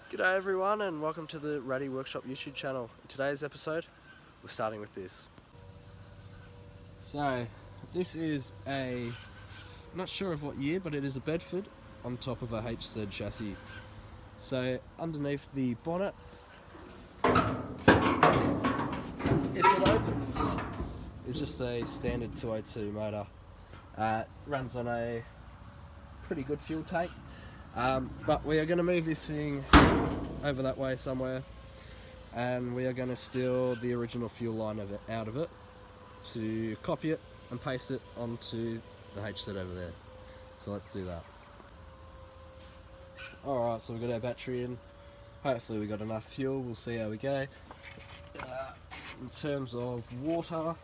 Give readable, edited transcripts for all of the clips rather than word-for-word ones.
G'day everyone and welcome to the Ratty Workshop YouTube channel. In today's episode, we're starting with this. So, this is I'm not sure of what year, but it is a Bedford on top of a HZ chassis. So, underneath the bonnet, if it opens, is just a standard 202 motor. Runs on a pretty good fuel tank. But we are going to move this thing over that way somewhere, and we are going to steal the original fuel line out of it to copy it and paste it onto the HZ over there. So let's do that. Alright, so we've got our battery in. Hopefully we got enough fuel, we'll see how we go. In terms of water,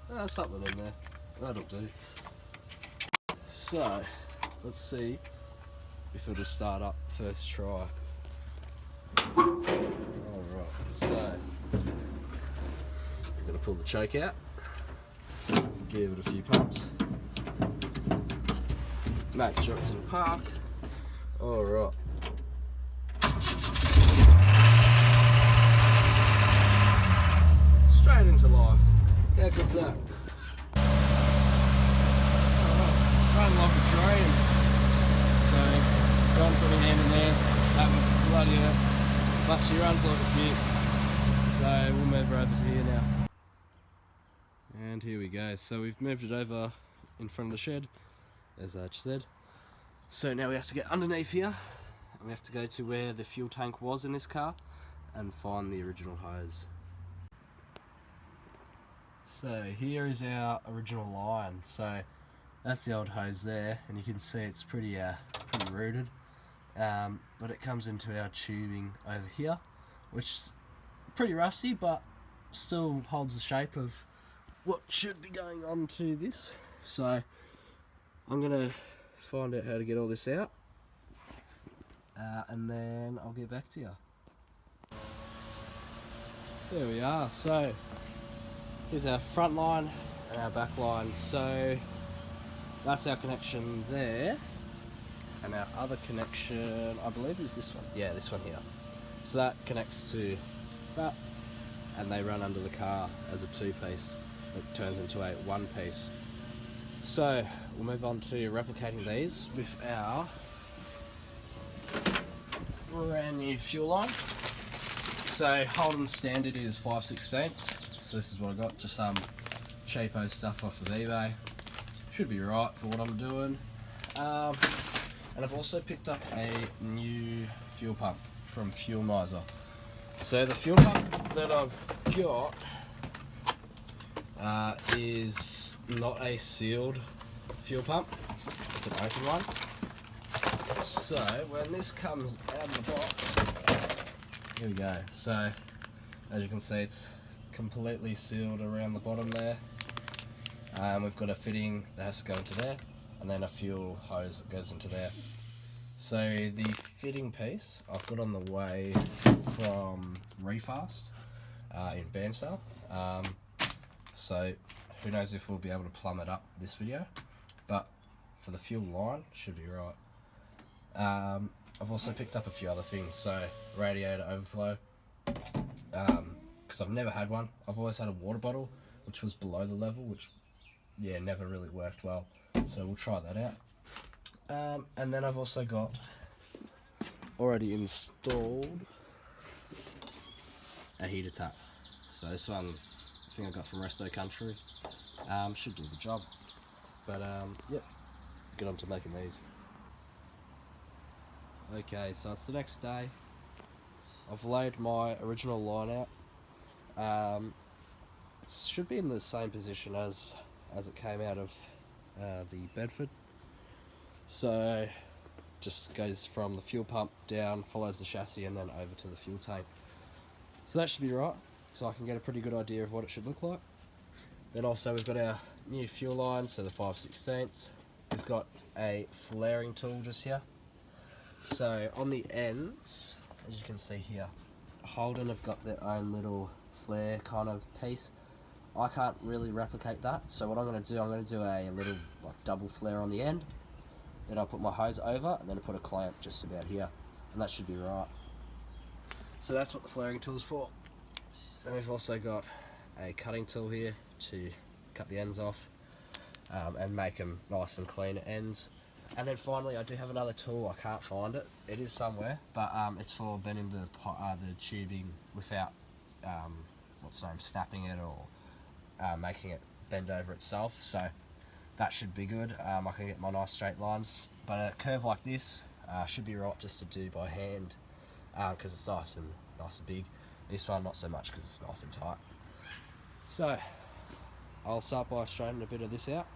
there's something in there, that'll do. So, let's see if it'll start up first try. Alright, so I'm going to pull the choke out, give it a few pumps, make sure it's in park. Alright. Straight into life. How good's that? Running like a train. So, trying to put a hand in there, that would bloody hurt. But she runs like a pig. So, we'll move her over to here now. And here we go. So, we've moved it over in front of the shed, as I just said. So, now we have to get underneath here, and we have to go to where the fuel tank was in this car, and find the original hose. So, here is our original line. So, that's the old hose there, and you can see it's pretty rooted, but it comes into our tubing over here, which is pretty rusty, but still holds the shape of what should be going on to this. So I'm gonna find out how to get all this out, and then I'll get back to you. There we are. So here's our front line and our back line. So that's our connection there, and our other connection, I believe, is this one. Yeah, this one here. So that connects to that, and they run under the car as a two-piece. It turns into a one-piece. So we'll move on to replicating these with our brand new fuel line. So Holden standard is 5/16. So this is what I got, just some cheapo stuff off of eBay. Should be right for what I'm doing. And I've also picked up a new fuel pump from Fuel Miser. So the fuel pump that I've got is not a sealed fuel pump, it's an open one. So when this comes out of the box, here we go. So as you can see, it's completely sealed around the bottom there. We've got a fitting that has to go into there, and then a fuel hose that goes into there. So the fitting piece I've got on the way from Refast in Bairnsdale. So who knows if we'll be able to plumb it up this video, but for the fuel line, should be right. I've also picked up a few other things, so radiator overflow, because I've never had one. I've always had a water bottle, which was below the level, which never really worked well, so we'll try that out. And then I've also got already installed a heater tap. So this one I think I got from Resto Country. Should do the job, but yep, get on to making these. Okay, so it's the next day. I've laid my original line out. It should be in the same position as it came out of the Bedford. So just goes from the fuel pump down, follows the chassis, and then over to the fuel tank. So that should be right, so I can get a pretty good idea of what it should look like. Then also we've got our new fuel line, so the 5/16. We've got a flaring tool just here. So on the ends, as you can see here, Holden have got their own little flare kind of piece. I can't really replicate that, so what I'm going to do a little double flare on the end, Then I'll put my hose over, and then I put a clamp just about here, and that should be right. So that's what the flaring tool's for. Then we've also got a cutting tool here to cut the ends off and make them nice and clean at ends. And then finally, I do have another tool. I can't find it. It is somewhere, but it's for bending the tubing without snapping it or making it bend over itself. So that should be good. I can get my nice straight lines, but a curve like this should be right just to do by hand because it's nice and big. This one not so much because it's nice and tight. So I'll start by straightening a bit of this out.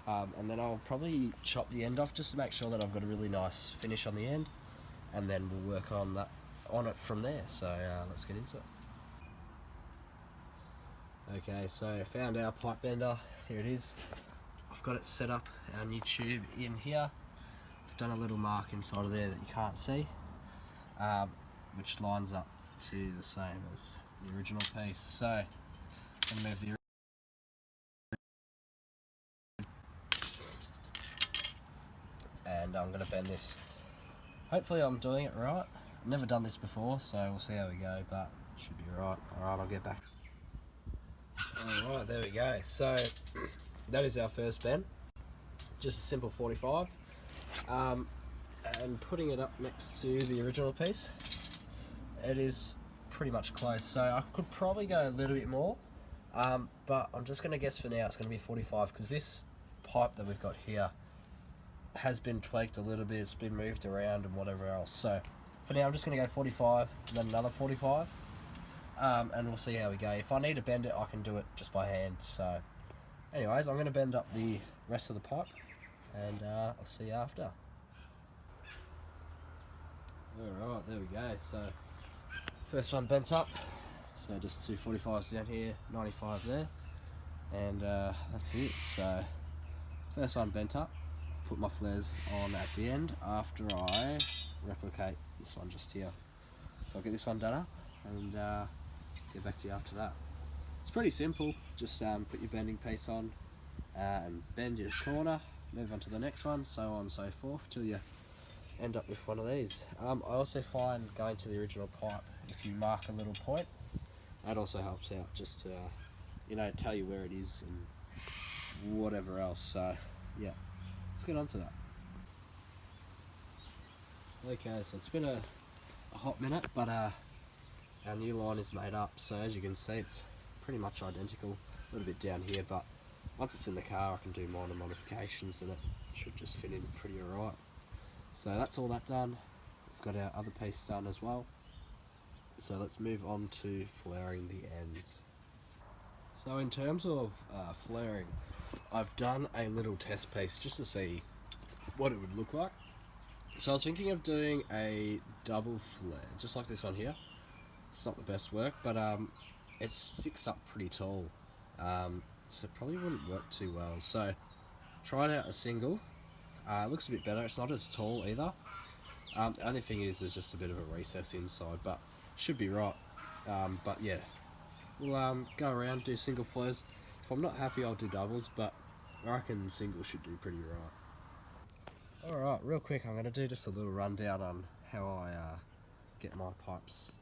And then I'll probably chop the end off just to make sure that I've got a really nice finish on the end, and then we'll work on it from there. So let's get into it. Okay, so I found our pipe bender. Here it is. I've got it set up, our new tube in here. I've done a little mark inside of there that you can't see, which lines up to the same as the original piece. So I'm going to move the and I'm going to bend this. Hopefully I'm doing it right. I've never done this before, so we'll see how we go, but it should be right. Alright, I'll get back. Alright, there we go. So that is our first bend. Just a simple 45. And putting it up next to the original piece, it is pretty much close. So I could probably go a little bit more, but I'm just going to guess for now it's going to be 45 because this pipe that we've got here has been tweaked a little bit, it's been moved around and whatever else. So for now I'm just going to go 45 and then another 45, and we'll see how we go. If I need to bend it I can do it just by hand. So anyways, I'm going to bend up the rest of the pipe and I'll see you after. Alright, there we go. So first one bent up, so just 2 45s down here, 95 there, and that's it. So first one bent up. Put my flares on at the end after I replicate this one just here. So I'll get this one done up and get back to you after that. It's pretty simple, just put your bending piece on and bend your corner, move on to the next one, so on and so forth till you end up with one of these. I also find going to the original pipe, if you mark a little point, that also helps out just to tell you where it is and whatever else. So yeah, let's get on to that. Okay, so it's been a hot minute, but our new line is made up. So as you can see, it's pretty much identical. A little bit down here, but once it's in the car, I can do minor modifications, and it should just fit in pretty alright. So that's all that done. We've got our other piece done as well. So let's move on to flaring the ends. So in terms of flaring, I've done a little test piece just to see what it would look like. So I was thinking of doing a double flare, just like this one here. It's not the best work, but it sticks up pretty tall, so it probably wouldn't work too well. So tried out a single. It looks a bit better. It's not as tall either. The only thing is there's just a bit of a recess inside, but should be right. But yeah, we'll go around, do single flares. If I'm not happy, I'll do doubles, but I reckon single should do pretty right. Alright, real quick, I'm going to do just a little rundown on how I get my pipes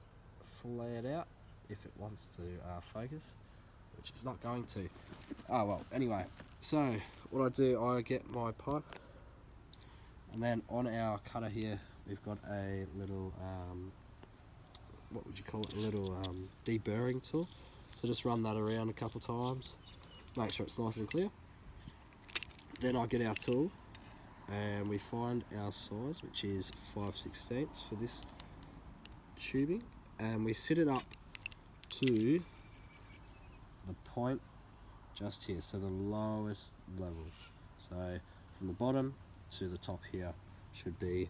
flared out, if it wants to focus, which it's not going to. Oh well, anyway, so what I do, I get my pipe, and then on our cutter here, we've got a little, what would you call it, a little deburring tool. So just run that around a couple times, make sure it's nice and clear. Then I get our tool, and we find our size, which is 5/16 for this tubing, and we sit it up to the point just here, so the lowest level. So from the bottom to the top here should be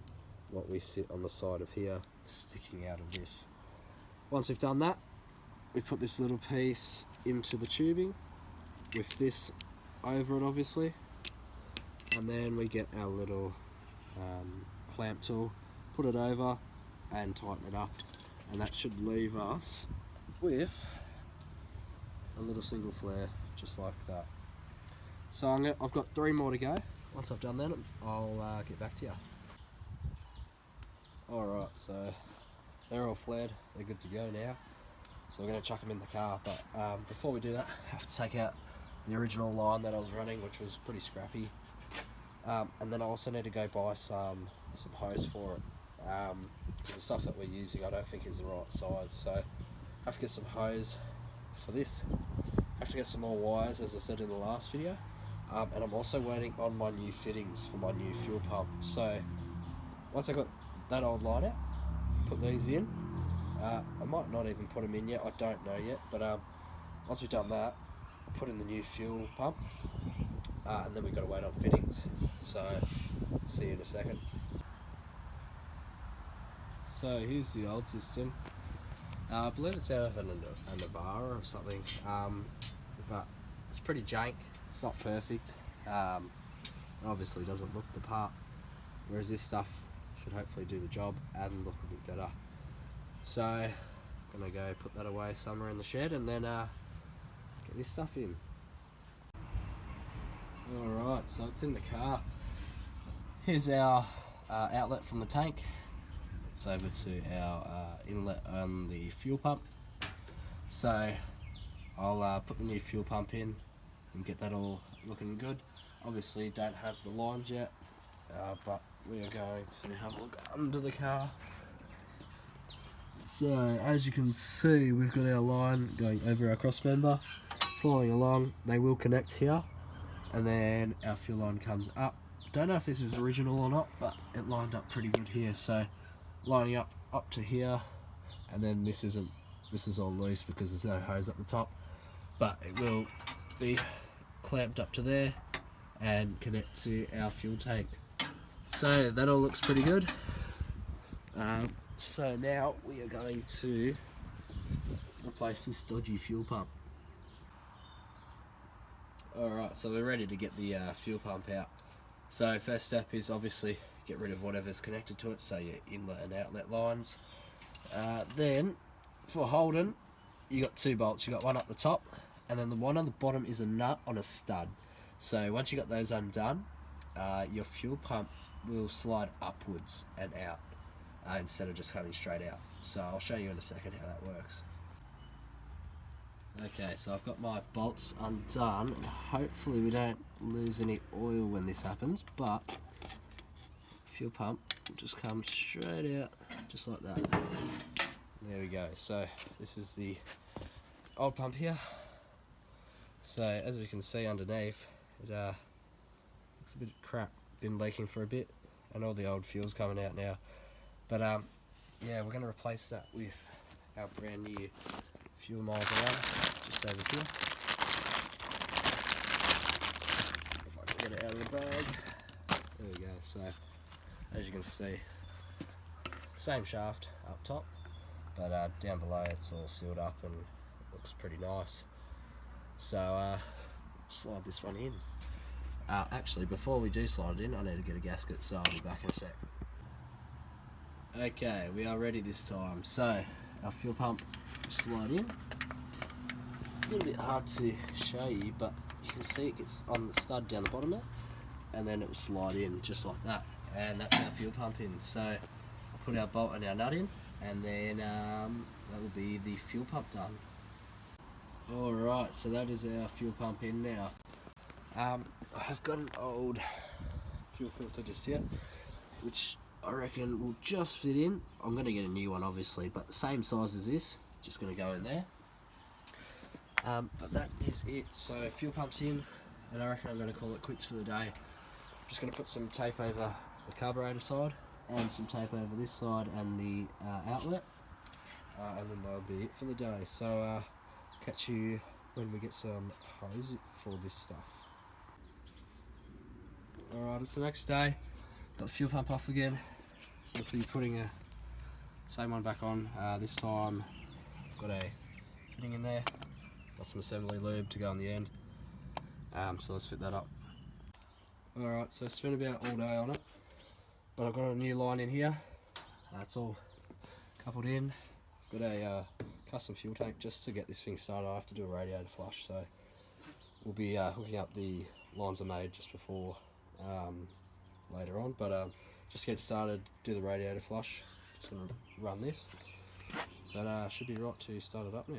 what we sit on the side of here, sticking out of this. Once we've done that, we put this little piece into the tubing with this over it, obviously, and then we get our little clamp tool, put it over and tighten it up, and that should leave us with a little single flare just like that. So I've got 3 more to go, once I've done that, I'll get back to you. Alright, so they're all flared, they're good to go now. So we're going to chuck them in the car, but before we do that, I have to take out the original line that I was running, which was pretty scrappy. And then I also need to go buy some hose for it. Because the stuff that we're using I don't think is the right size, so I have to get some hose for this. I have to get some more wires, as I said in the last video. And I'm also waiting on my new fittings for my new fuel pump. So once I got that old line out, put these in. I might not even put them in yet, I don't know yet, but once we've done that, I'll put in the new fuel pump, and then we've got to wait on fittings. So see you in a second. So here's the old system. I believe it's out of a Navara or something, but it's pretty jank. It's not perfect. It obviously doesn't look the part, whereas this stuff should hopefully do the job and look a bit better. So I'm gonna go put that away somewhere in the shed and then get this stuff in. Alright, so it's in the car. Here's our outlet from the tank. It's over to our inlet on the fuel pump. So I'll put the new fuel pump in and get that all looking good. Obviously don't have the lines yet, but we are going to have a look under the car. So as you can see, we've got our line going over our cross member, following along. They will connect here, and then our fuel line comes up. Don't know if this is original or not, but it lined up pretty good here. So lining up to here, and then this is all loose because there's no hose up the top, but it will be clamped up to there and connect to our fuel tank. So that all looks pretty good. So now we are going to replace this dodgy fuel pump. Alright, so we're ready to get the fuel pump out. So first step is obviously get rid of whatever's connected to it, so your inlet and outlet lines. Then for holding, you got two bolts. You got one up the top, and then the one on the bottom is a nut on a stud. So once you got those undone, your fuel pump will slide upwards and out instead of just coming straight out. So I'll show you in a second how that works. Okay, so I've got my bolts undone, and hopefully we don't lose any oil when this happens, but fuel pump will just come straight out, just like that. There we go. So this is the old pump here. So as we can see underneath, it looks a bit crap, been leaking for a bit, and all the old fuel's coming out now. But yeah, we're going to replace that with our brand new fuel miser, just over here. If I can get it out of the bag. There we go. So as you can see, same shaft up top, but down below it's all sealed up and it looks pretty nice. So slide this one in. Actually, before we do slide it in, I need to get a gasket, so I'll be back in a sec. Okay, we are ready this time. So our fuel pump slide in. A little bit hard to show you, but you can see it gets on the stud down the bottom there, and then it will slide in just like that. And that's our fuel pump in. So I'll put our bolt and our nut in, and then that will be the fuel pump done. Alright, so that is our fuel pump in now. I've got an old fuel filter just here, which I reckon will just fit in. I'm going to get a new one obviously, but the same size as this, just going to go in there. But that is it. So fuel pump's in, and I reckon I'm going to call it quits for the day. I'm just going to put some tape over the carburetor side, and some tape over this side and the outlet, and then that'll be it for the day. So catch you when we get some hose for this stuff. Alright, it's the next day. Got the fuel pump off again. Hopefully putting a same one back on. This time got a fitting in there. Got some assembly lube to go on the end. So let's fit that up. Alright, so I spent about all day on it, but I've got a new line in here. It's all coupled in. Got a custom fuel tank just to get this thing started. I have to do a radiator flush, so we'll be hooking up the lines I made just before later on, but just get started, do the radiator flush. Just going to run this, but should be right to start it up now.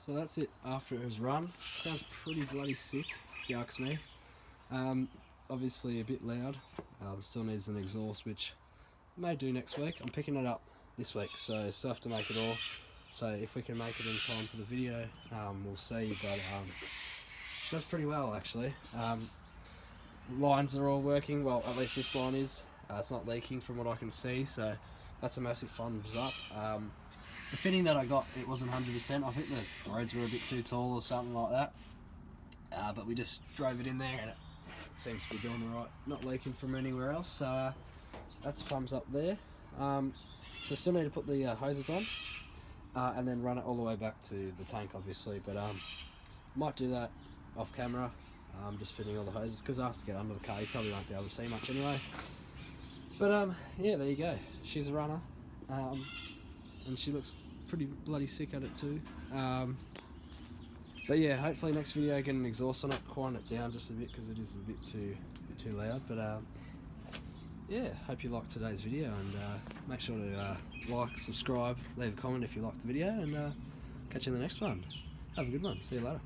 So that's it after it was run. Sounds pretty bloody sick, if you ask me. Obviously a bit loud. Still needs an exhaust, which I may do next week. I'm picking it up this week, so still have to make it all. So if we can make it in time for the video, we'll see. But she does pretty well actually. Lines are all working. Well, at least this line is. It's not leaking from what I can see, so that's a massive thumbs up. The fitting that I got, it wasn't 100%. I think the roads were a bit too tall or something like that. But we just drove it in there and it seems to be doing alright, not leaking from anywhere else. So that's a thumbs up there. So still need to put the hoses on and then run it all the way back to the tank, obviously. But might do that off camera. Just fitting all the hoses because I have to get under the car. You probably won't be able to see much anyway. But yeah, there you go. She's a runner. And she looks pretty bloody sick at it too. But yeah, hopefully next video get an exhaust on it, quiet it down just a bit because it is a bit too loud. But yeah, hope you liked today's video, and make sure to like, subscribe, leave a comment if you liked the video, and catch you in the next one. Have a good one. See you later.